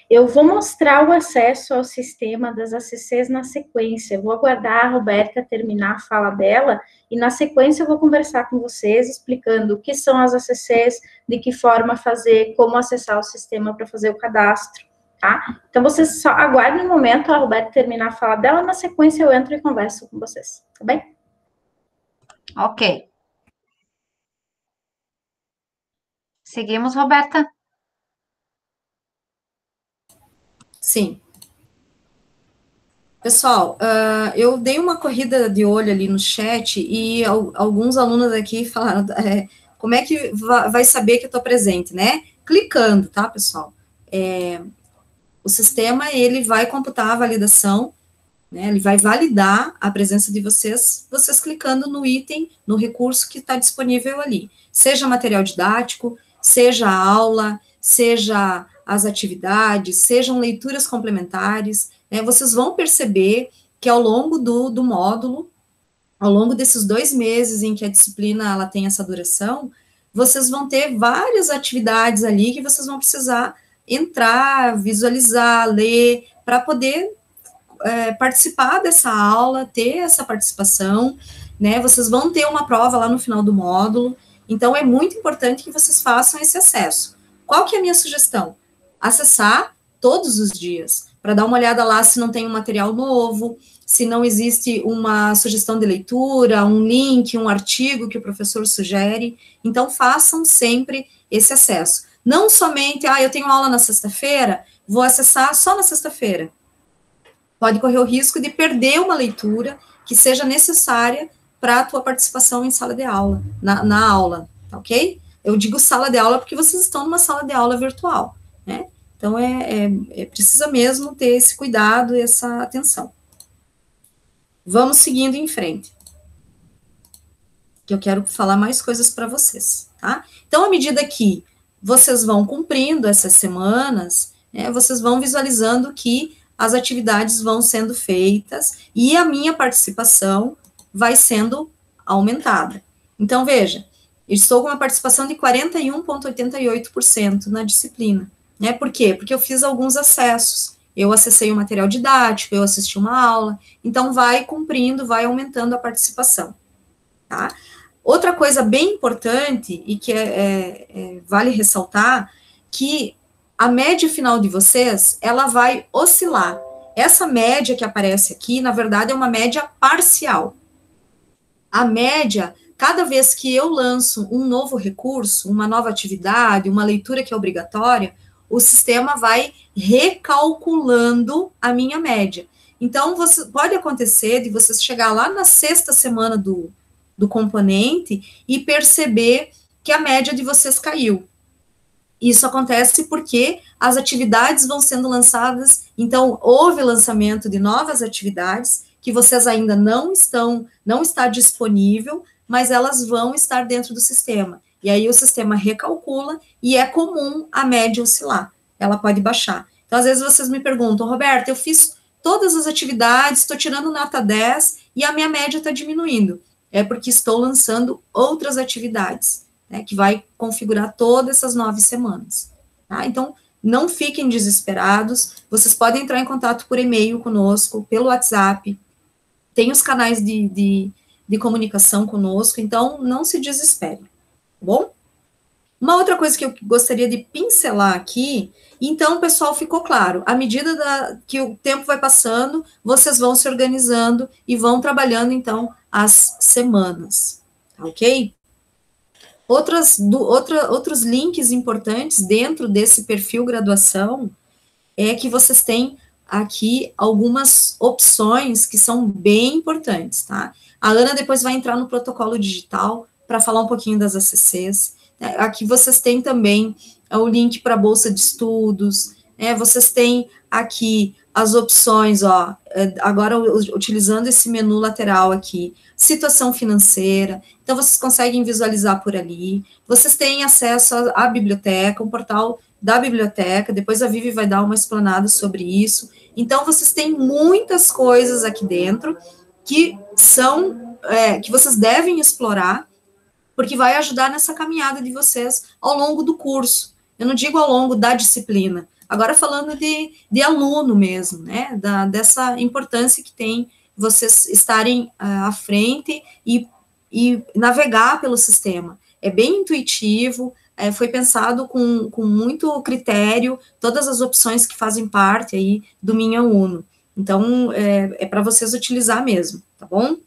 Eu vou mostrar o acesso ao sistema das ACCs na sequência. Eu vou aguardar a Roberta terminar a fala dela, e na sequência eu vou conversar com vocês, explicando o que são as ACCs, de que forma fazer, como acessar o sistema para fazer o cadastro, tá? Então, vocês só aguardem um momento a Roberta terminar a fala dela, na sequência eu entro e converso com vocês, tá bem?
Ok. Seguimos, Roberta?
Sim. Pessoal, eu dei uma corrida de olho ali no chat e alguns alunos aqui falaram, como é que vai saber que eu estou presente, né? Clicando, tá, pessoal? O sistema, ele vai computar a validação, né? Ele vai validar a presença de vocês clicando no item, no recurso que está disponível ali. Seja material didático, seja a aula, seja as atividades, sejam leituras complementares, né? Vocês vão perceber que ao longo do módulo, ao longo desses 2 meses em que a disciplina ela tem essa duração, vocês vão ter várias atividades ali que vocês vão precisar entrar, visualizar, ler, para poder participar dessa aula, ter essa participação, né? Vocês vão ter uma prova lá no final do módulo, então é muito importante que vocês façam esse acesso. Qual que é a minha sugestão? Acessar todos os dias, para dar uma olhada lá se não tem um material novo, se não existe uma sugestão de leitura, um link, um artigo que o professor sugere. Então, façam sempre esse acesso. Não somente, eu tenho aula na sexta-feira, vou acessar só na sexta-feira. Pode correr o risco de perder uma leitura que seja necessária para a tua participação em sala de aula, na aula, tá ok? Eu digo sala de aula porque vocês estão numa sala de aula virtual, né? Então, precisa mesmo ter esse cuidado e essa atenção. Vamos seguindo em frente, que eu quero falar mais coisas para vocês, tá? Então, à medida que vocês vão cumprindo essas semanas, né, vocês vão visualizando que as atividades vão sendo feitas e a minha participação vai sendo aumentada. Então, veja, eu estou com uma participação de 41,88% na disciplina, né? Por quê? Porque eu fiz alguns acessos. Eu acessei o material didático, eu assisti uma aula, então vai cumprindo, vai aumentando a participação, tá? Outra coisa bem importante, e que vale ressaltar, que a média final de vocês, ela vai oscilar. Essa média que aparece aqui, na verdade, é uma média parcial. A média, cada vez que eu lanço um novo recurso, uma nova atividade, uma leitura que é obrigatória, o sistema vai recalculando a minha média. Então, pode acontecer de vocês chegar lá na 6ª semana do componente e perceber que a média de vocês caiu. Isso acontece porque as atividades vão sendo lançadas, então houve lançamento de novas atividades que vocês ainda não está disponível, mas elas vão estar dentro do sistema. E aí o sistema recalcula e é comum a média oscilar, ela pode baixar. Então, às vezes vocês me perguntam, Roberta, eu fiz todas as atividades, estou tirando nota 10 e a minha média está diminuindo. É porque estou lançando outras atividades, né, que vai configurar todas essas 9 semanas. Tá? Então, não fiquem desesperados, vocês podem entrar em contato por e-mail conosco, pelo WhatsApp, tem os canais de comunicação conosco, então não se desespere, tá bom? Uma outra coisa que eu gostaria de pincelar aqui, então, pessoal, ficou claro, à medida que o tempo vai passando, vocês vão se organizando e vão trabalhando, então, as semanas, tá ok? Outros links importantes dentro desse perfil graduação é que vocês têm aqui algumas opções que são bem importantes, tá? A Ana depois vai entrar no protocolo digital para falar um pouquinho das ACCs. Aqui vocês têm também o link para a bolsa de estudos, né? Vocês têm aqui as opções, ó, agora utilizando esse menu lateral aqui, situação financeira, então vocês conseguem visualizar por ali, vocês têm acesso à biblioteca, um portal da biblioteca, depois a Vivi vai dar uma explanada sobre isso, então vocês têm muitas coisas aqui dentro que são, que vocês devem explorar, porque vai ajudar nessa caminhada de vocês ao longo do curso, eu não digo ao longo da disciplina, agora falando de aluno mesmo, né, dessa importância que tem vocês estarem à frente e navegar pelo sistema. É bem intuitivo, foi pensado com muito critério, todas as opções que fazem parte aí do Minha Uno. Então, é para vocês utilizar mesmo, tá bom?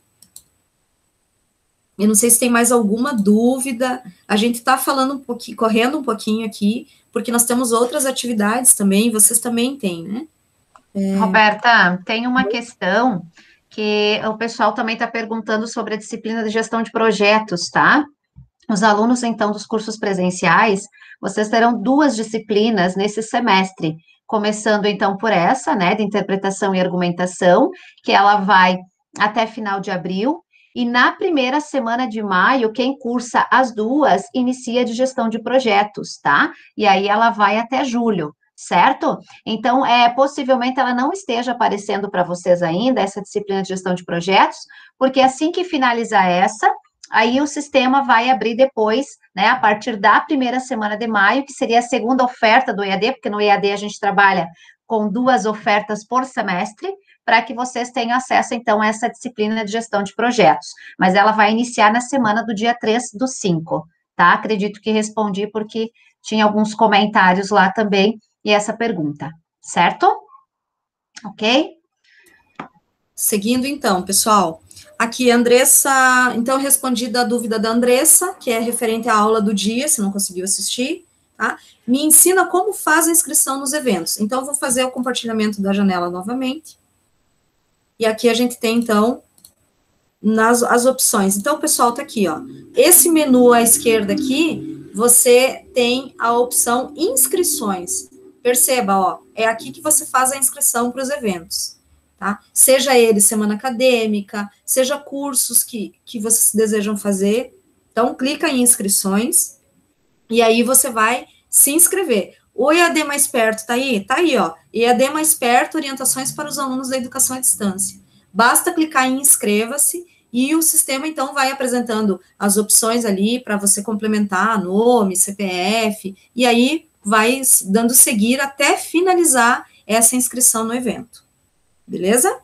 Eu não sei se tem mais alguma dúvida, a gente está falando um pouquinho, correndo um pouquinho aqui, porque nós temos outras atividades também, vocês também têm, né?
Roberta, tem uma questão que o pessoal também está perguntando sobre a disciplina de gestão de projetos, tá? Os alunos, então, dos cursos presenciais, vocês terão 2 disciplinas nesse semestre, começando, então, por essa, né, de interpretação e argumentação, que ela vai até final de abril, e na primeira semana de maio, quem cursa as 2, inicia de gestão de projetos, tá? E aí ela vai até julho, certo? Então, possivelmente ela não esteja aparecendo para vocês ainda, essa disciplina de gestão de projetos, porque assim que finalizar essa, aí o sistema vai abrir depois, né, a partir da primeira semana de maio, que seria a segunda oferta do EAD, porque no EAD a gente trabalha com 2 ofertas por semestre, para que vocês tenham acesso, então, a essa disciplina de gestão de projetos. Mas ela vai iniciar na semana do dia 3/5, tá? Acredito que respondi, porque tinha alguns comentários lá também, e essa pergunta, certo? Ok?
Seguindo, então, pessoal, aqui, Andressa, então, respondi da dúvida da Andressa, que é referente à aula do dia, se não conseguiu assistir, tá? Me ensina como faz a inscrição nos eventos. Então, eu vou fazer o compartilhamento da janela novamente. E aqui a gente tem, então, as opções. Então, pessoal, tá aqui, ó. Esse menu à esquerda aqui, você tem a opção inscrições. Perceba, ó, é aqui que você faz a inscrição para os eventos, tá? Seja ele semana acadêmica, seja cursos que vocês desejam fazer. Então, clica em inscrições, e aí você vai se inscrever. O EAD Mais Perto tá aí? Tá aí, ó. EAD Mais Perto, orientações para os alunos da educação à distância. Basta clicar em inscreva-se e o sistema, então, vai apresentando as opções ali para você complementar nome, CPF, e aí vai dando seguir até finalizar essa inscrição no evento. Beleza?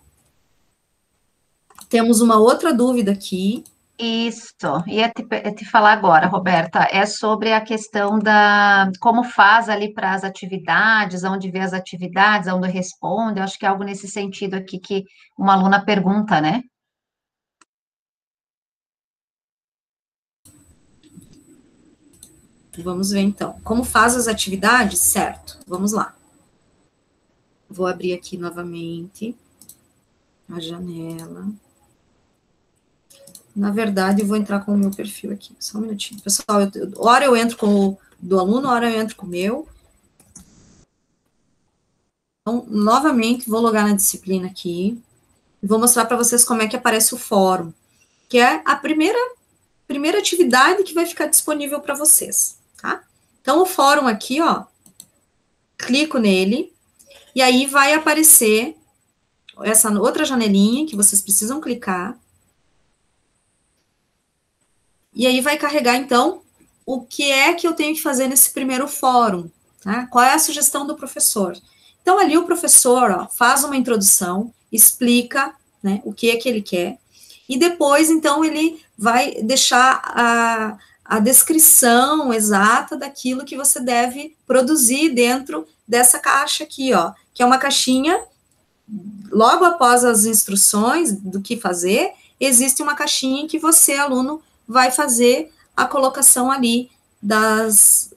Temos uma outra dúvida aqui.
Isso, ia te falar agora, Roberta, é sobre a questão da como faz ali para as atividades, onde vê as atividades, onde responde, eu acho que é algo nesse sentido aqui que uma aluna pergunta, né?
Vamos ver, então. Como faz as atividades? Certo, vamos lá. Vou abrir aqui novamente a janela. Na verdade, eu vou entrar com o meu perfil aqui, só um minutinho. Pessoal, hora eu entro com o do aluno, hora eu entro com o meu. Então, novamente, vou logar na disciplina aqui, e vou mostrar para vocês como é que aparece o fórum, que é a primeira atividade que vai ficar disponível para vocês, tá? Então, o fórum aqui, ó, clico nele, e aí vai aparecer essa outra janelinha que vocês precisam clicar. E aí vai carregar, então, o que é que eu tenho que fazer nesse primeiro fórum, tá? Qual é a sugestão do professor? Então, ali o professor, ó, faz uma introdução, explica, né, o que é que ele quer, e depois, então, ele vai deixar a descrição exata daquilo que você deve produzir dentro dessa caixa aqui, ó, que é uma caixinha, logo após as instruções do que fazer, existe uma caixinha em que você, aluno, vai fazer a colocação ali das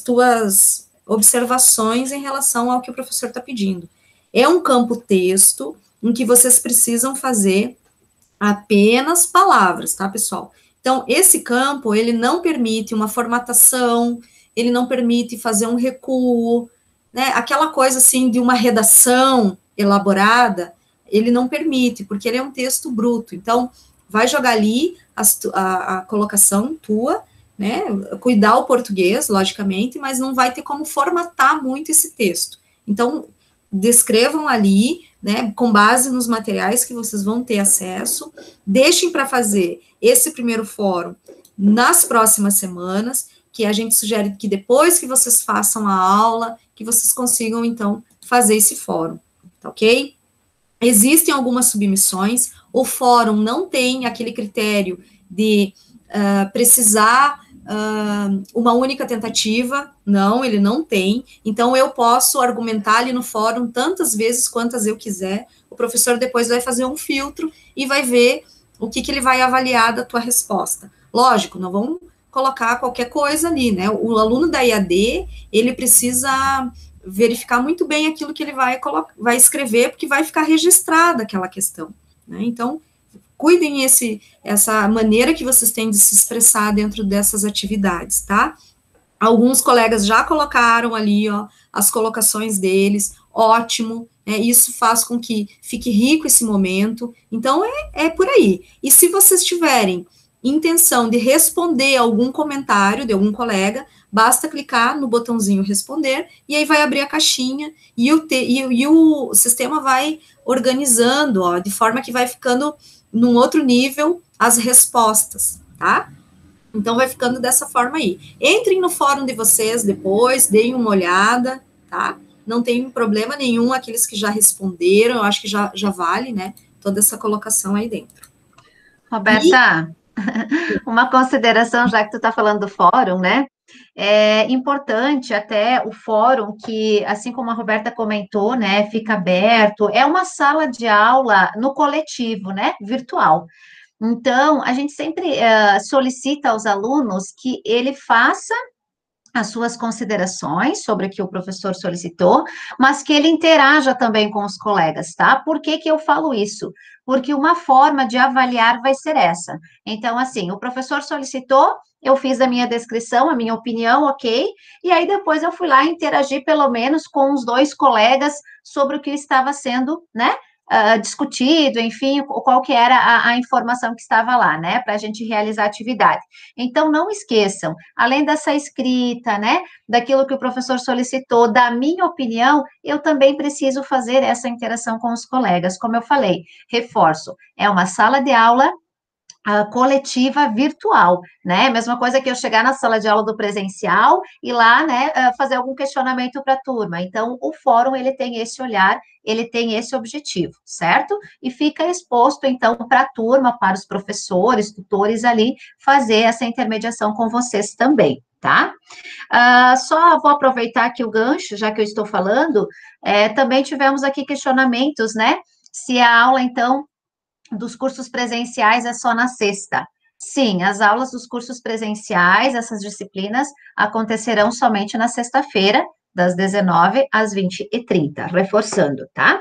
tuas observações em relação ao que o professor está pedindo. É um campo texto em que vocês precisam fazer apenas palavras, tá, pessoal? Então, esse campo, ele não permite uma formatação, ele não permite fazer um recuo, né? Aquela coisa, assim, de uma redação elaborada, ele não permite, porque ele é um texto bruto. Então, vai jogar ali a colocação tua, né? Cuidar o português, logicamente, mas não vai ter como formatar muito esse texto. Então, descrevam ali, né, com base nos materiais que vocês vão ter acesso, deixem para fazer esse primeiro fórum nas próximas semanas, que a gente sugere que depois que vocês façam a aula, que vocês consigam, então, fazer esse fórum, tá ok? Existem algumas submissões, o fórum não tem aquele critério de precisar uma única tentativa, não, ele não tem, então eu posso argumentar ali no fórum tantas vezes quantas eu quiser, o professor depois vai fazer um filtro e vai ver o que ele vai avaliar da tua resposta. Lógico, não vamos colocar qualquer coisa ali, né, o aluno da EAD, ele precisa verificar muito bem aquilo que ele vai escrever, porque vai ficar registrada aquela questão, né, então cuidem essa maneira que vocês têm de se expressar dentro dessas atividades, tá? Alguns colegas já colocaram ali, ó, as colocações deles, ótimo, né? Isso faz com que fique rico esse momento, então é por aí. E se vocês tiverem intenção de responder algum comentário de algum colega, basta clicar no botãozinho responder, e aí vai abrir a caixinha, e o sistema vai organizando, ó, de forma que vai ficando num outro nível as respostas, tá? Então, vai ficando dessa forma aí. Entrem no fórum de vocês depois, deem uma olhada, tá? Não tem problema nenhum, aqueles que já responderam, eu acho que já vale, né? Toda essa colocação aí dentro.
Roberta, uma consideração, já que tu tá falando do fórum, né? É importante até o fórum que, assim como a Roberta comentou, né, fica aberto, é uma sala de aula no coletivo, né, virtual. Então, a gente sempre solicita aos alunos que ele faça as suas considerações sobre o que o professor solicitou, mas que ele interaja também com os colegas, tá? Por que que eu falo isso? Porque uma forma de avaliar vai ser essa. Então, assim, o professor solicitou, eu fiz a minha descrição, a minha opinião, ok, e aí depois eu fui lá interagir pelo menos com os dois colegas sobre o que estava sendo, né, discutido, enfim, qual que era a informação que estava lá, né, para a gente realizar a atividade. Então, não esqueçam, além dessa escrita, né, daquilo que o professor solicitou, da minha opinião, eu também preciso fazer essa interação com os colegas, como eu falei, reforço, é uma sala de aula coletiva virtual, né? Mesma coisa que eu chegar na sala de aula do presencial e lá, né, fazer algum questionamento para a turma. Então, o fórum, ele tem esse olhar, ele tem esse objetivo, certo? E fica exposto, então, para a turma, para os professores, tutores ali, fazer essa intermediação com vocês também, tá? Só vou aproveitar aqui o gancho, já que eu estou falando, também tivemos aqui questionamentos, né? Se a aula, então, dos cursos presenciais é só na sexta. Sim, as aulas dos cursos presenciais, essas disciplinas, acontecerão somente na sexta-feira, das 19 às 20h30, reforçando, tá?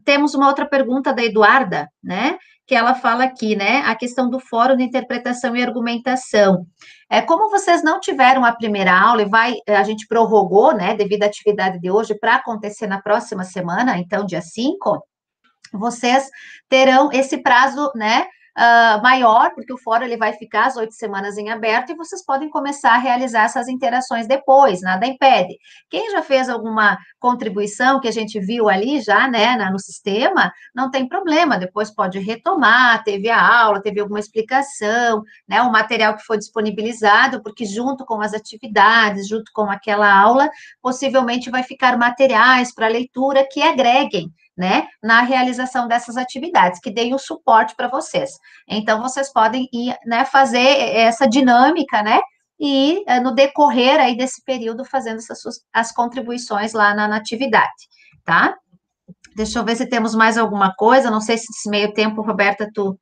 Temos uma outra pergunta da Eduarda, né? Que ela fala aqui, né? A questão do fórum de interpretação e argumentação. Como vocês não tiveram a primeira aula e a gente prorrogou, né? Devido à atividade de hoje, para acontecer na próxima semana, então, dia 5, vocês terão esse prazo, né, maior, porque o fórum ele vai ficar as 8 semanas em aberto e vocês podem começar a realizar essas interações depois, nada impede. Quem já fez alguma contribuição que a gente viu ali já, né, no sistema, não tem problema, depois pode retomar, teve a aula, teve alguma explicação, né, o material que foi disponibilizado, porque junto com as atividades, junto com aquela aula, possivelmente vai ficar materiais para leitura que agreguem, né, na realização dessas atividades, que deem o suporte para vocês. Então, vocês podem ir, né, fazer essa dinâmica, né, e no decorrer aí desse período fazendo as contribuições lá na atividade, tá? Deixa eu ver se temos mais alguma coisa, não sei se nesse meio tempo, Roberta, tu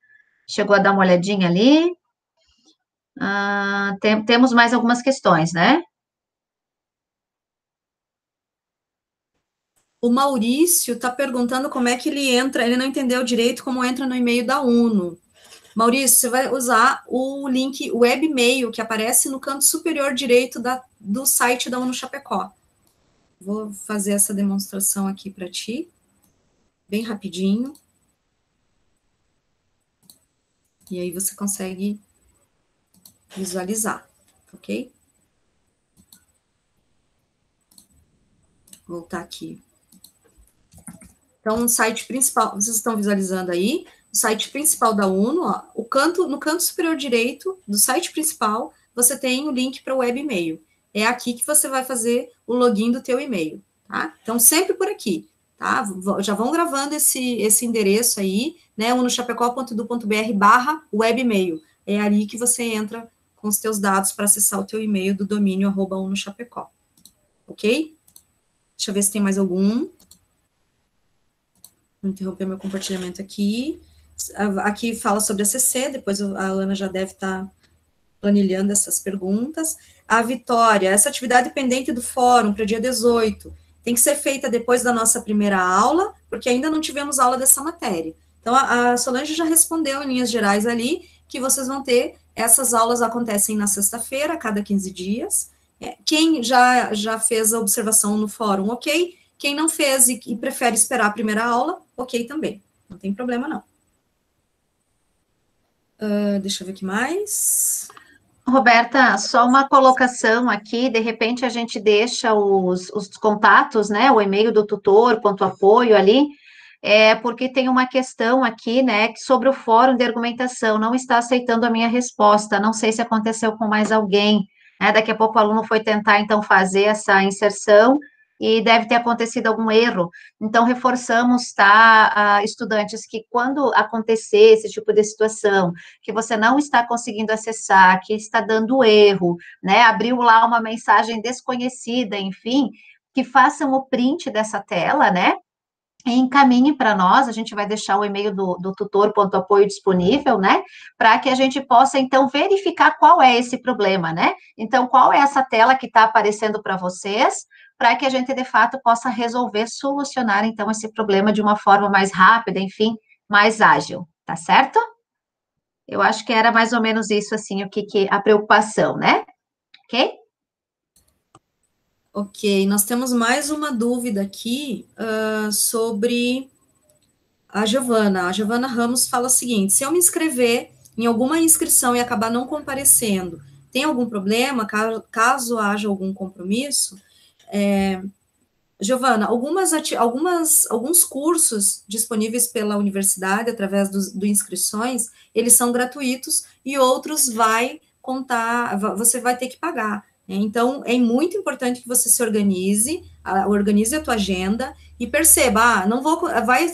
chegou a dar uma olhadinha ali. Temos mais algumas questões, né?
O Maurício está perguntando como é que ele entra, ele não entendeu direito como entra no e-mail da UNO. Maurício, você vai usar o link webmail que aparece no canto superior direito do site da UNO Chapecó. Vou fazer essa demonstração aqui para ti, bem rapidinho. E aí você consegue visualizar, ok? Vou voltar aqui. Então, o site principal, vocês estão visualizando aí, o site principal da UNO, ó, no canto superior direito do site principal, você tem o link para o webmail. É aqui que você vai fazer o login do teu e-mail, tá? Então, sempre por aqui, tá? Já vão gravando esse endereço aí, né, unochapecó.edu.br/webmail. É ali que você entra com os teus dados para acessar o teu e-mail do domínio @unochapecó, ok? Deixa eu ver se tem mais algum. Vou interromper meu compartilhamento aqui. Aqui fala sobre a CC, depois a Ana já deve estar planilhando essas perguntas. A Vitória, essa atividade pendente do fórum para dia 18, tem que ser feita depois da nossa primeira aula, porque ainda não tivemos aula dessa matéria. Então, a Solange já respondeu em linhas gerais ali, que vocês vão ter, essas aulas acontecem na sexta-feira, a cada 15 dias. Quem já fez a observação no fórum, ok. Quem não fez e prefere esperar a primeira aula, ok também. Não tem problema, não. Deixa eu ver aqui mais.
Roberta, só uma colocação aqui, de repente a gente deixa os contatos, né, o e-mail do tutor, ponto apoio ali, porque tem uma questão aqui, né, sobre o fórum de argumentação, não está aceitando a minha resposta, não sei se aconteceu com mais alguém, né, daqui a pouco o aluno foi tentar, então, fazer essa inserção, e deve ter acontecido algum erro. Então, reforçamos, tá, estudantes, que quando acontecer esse tipo de situação, que você não está conseguindo acessar, que está dando erro, né, abriu lá uma mensagem desconhecida, enfim, que façam o print dessa tela, né, e encaminhe para nós, a gente vai deixar o e-mail do tutor.apoio disponível, né, para que a gente possa, então, verificar qual é esse problema, né, então, qual é essa tela que está aparecendo para vocês, para que a gente, de fato, possa resolver, solucionar, então, esse problema de uma forma mais rápida, enfim, mais ágil, tá certo? Eu acho que era mais ou menos isso, assim, a preocupação, né? Ok?
Ok, nós temos mais uma dúvida aqui sobre a Giovana. A Giovana Ramos fala o seguinte: se eu me inscrever em alguma inscrição e acabar não comparecendo, tem algum problema, caso haja algum compromisso? Giovana, alguns cursos disponíveis pela universidade, através do inscrições, eles são gratuitos, e outros você vai ter que pagar. Então, é muito importante que você se organize a tua agenda, e perceba,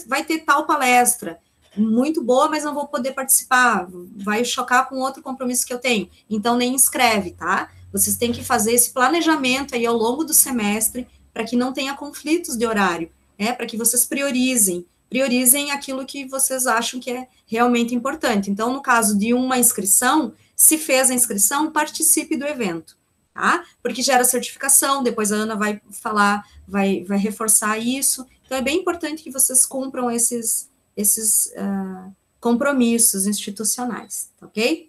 vai ter tal palestra, muito boa, mas não vou poder participar, vai chocar com outro compromisso que eu tenho, então nem inscreve, tá? Vocês têm que fazer esse planejamento aí ao longo do semestre, para que não tenha conflitos de horário, para que vocês priorizem aquilo que vocês acham que é realmente importante. Então, no caso de uma inscrição, se fez a inscrição, participe do evento, tá? Porque gera certificação, depois a Ana vai falar, vai reforçar isso. Então, é bem importante que vocês cumpram esses compromissos institucionais, tá ok?